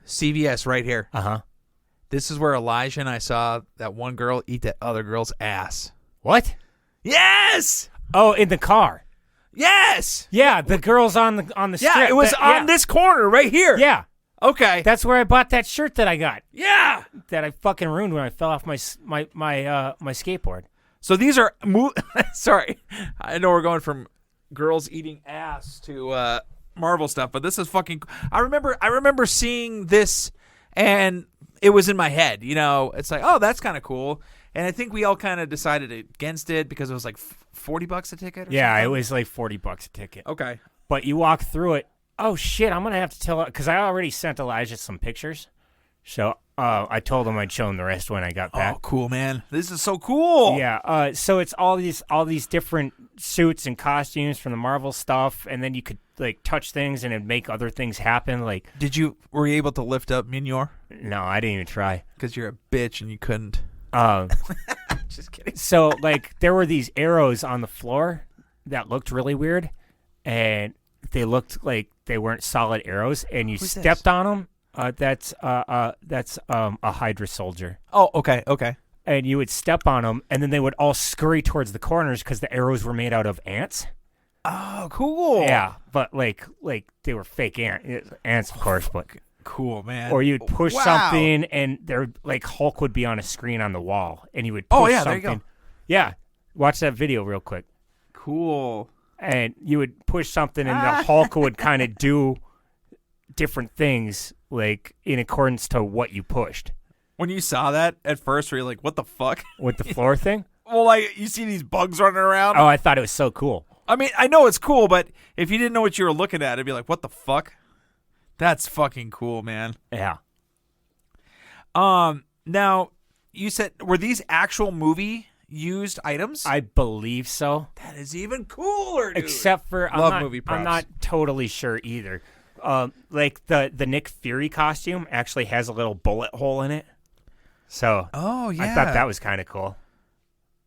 CVS right here. Uh-huh. This is where Elijah and I saw that one girl eat that other girl's ass. What? Yes! Oh, in the car. Yes! Yeah, the girl's on the strip. Yeah, it was on this corner right here. Yeah. Okay. That's where I bought that shirt that I got. Yeah. That I fucking ruined when I fell off my skateboard. So these are sorry. I know we're going from girls eating ass to Marvel stuff, but this is fucking I remember seeing this and it was in my head, you know. It's like, "Oh, that's kind of cool." And I think we all kind of decided against it because it was like $40 a ticket or Yeah, something. it was like $40 a ticket. Okay. But you walk through it. Oh shit! I'm gonna have to tell because I already sent Elijah some pictures, so I told him I'd show him the rest when I got back. Oh, cool, man! This is so cool. Yeah. So it's all these different suits and costumes from the Marvel stuff, and then you could like touch things and it'd make other things happen. Like, were you able to lift up Mjolnir? No, I didn't even try because you're a bitch and you couldn't. Just kidding. So like there were these arrows on the floor that looked really weird, and they looked like they weren't solid arrows, and you stepped on them. That's a Hydra soldier. Oh, okay. And you would step on them, and then they would all scurry towards the corners because the arrows were made out of ants. Oh, cool. Yeah, but like they were fake ants, of course, but cool, man. Or you'd push something, and there like Hulk would be on a screen on the wall, and you would push something. There you go. Yeah, watch that video real quick. Cool. And you would push something, and the Hulk would kind of do different things, like in accordance to what you pushed. When you saw that at first, were you like, "What the fuck?" With the floor thing? Well, like you see these bugs running around. Oh, I thought it was so cool. I mean, I know it's cool, but if you didn't know what you were looking at, it'd be like, "What the fuck?" That's fucking cool, man. Yeah. Now you said were these actual movie used items? I believe so. That is even cooler, dude. Except for movie props. I'm not totally sure either. Like the Nick Fury costume actually has a little bullet hole in it. So I thought that was kind of cool.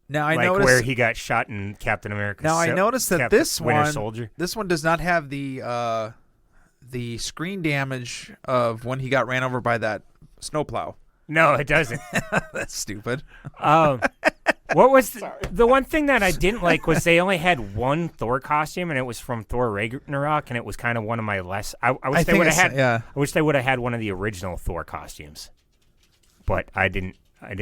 Now I like noticed where he got shot in Captain America. Now I noticed that Winter Soldier. This one does not have the screen damage of when he got ran over by that snowplow. No, it doesn't. That's stupid. What was the one thing that I didn't like was they only had one Thor costume, and it was from Thor Ragnarok, and it was kind of one of my less. I wish they would have had. Yeah. I wish they would have had one of the original Thor costumes, but I didn't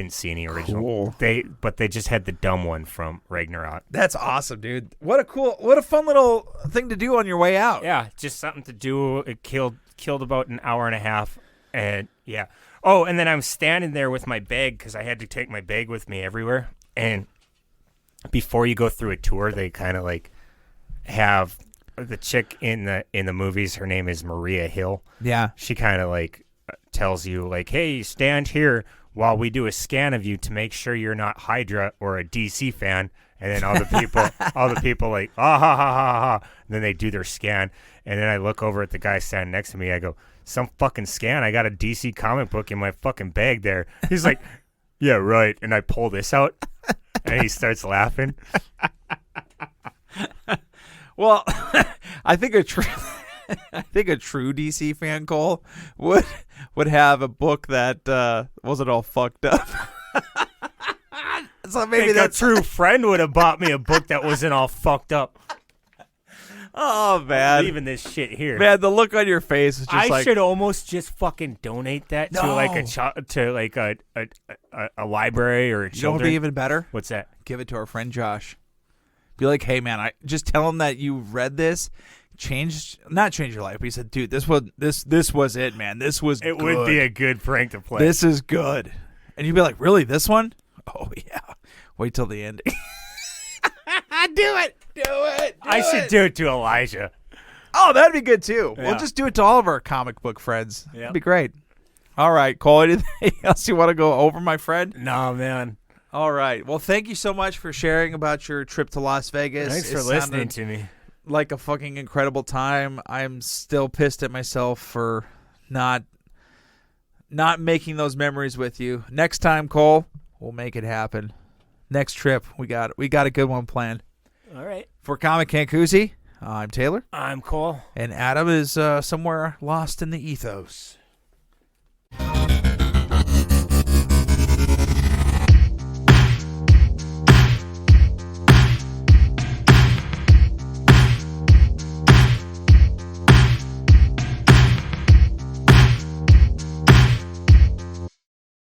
see any original. Cool. They just had the dumb one from Ragnarok. That's awesome, dude. What a fun little thing to do on your way out. Yeah, just something to do. It killed about an hour and a half, and yeah. Oh, and then I'm standing there with my bag because I had to take my bag with me everywhere. And before you go through a tour, they kind of like have the chick in the movies. Her name is Maria Hill. Yeah, she kind of like tells you like, "Hey, stand here while we do a scan of you to make sure you're not Hydra or a DC fan." And then all the people like, "Ah ha ha ha ha." And then they do their scan, and then I look over at the guy standing next to me. I go, "Some fucking scan? I got a DC comic book in my fucking bag there." He's like, "Yeah, right." And I pull this out, and he starts laughing. Well, I think a true DC fan, Cole, would have a book that wasn't all fucked up. So maybe a true friend would have bought me a book that wasn't all fucked up. Oh man, I'm leaving this shit here. Man, the look on your face is just I should almost just fucking donate that to like a library or a children. You know what would be even better? What's that? Give it to our friend Josh. Be like, "Hey man, I just tell him that you read this, not change your life." But he said, "Dude, this was it, man. This was it good. Would be a good prank to play. This is good." And you'd be like, "Really, this one? Oh yeah. Wait till the ending." Do it. I should do it to Elijah. Oh, that'd be good too. Yeah. We'll just do it to all of our comic book friends. Yep. That'd be great. All right, Cole, anything else you want to go over, my friend? No, man. All right. Well, thank you so much for sharing about your trip to Las Vegas. Thanks for listening to me. Like a fucking incredible time. I'm still pissed at myself for not making those memories with you. Next time, Cole, we'll make it happen. next trip. We got a good one planned. All right. For Comic Can Coozie, I'm Taylor. I'm Cole. And Adam is somewhere lost in the ethos.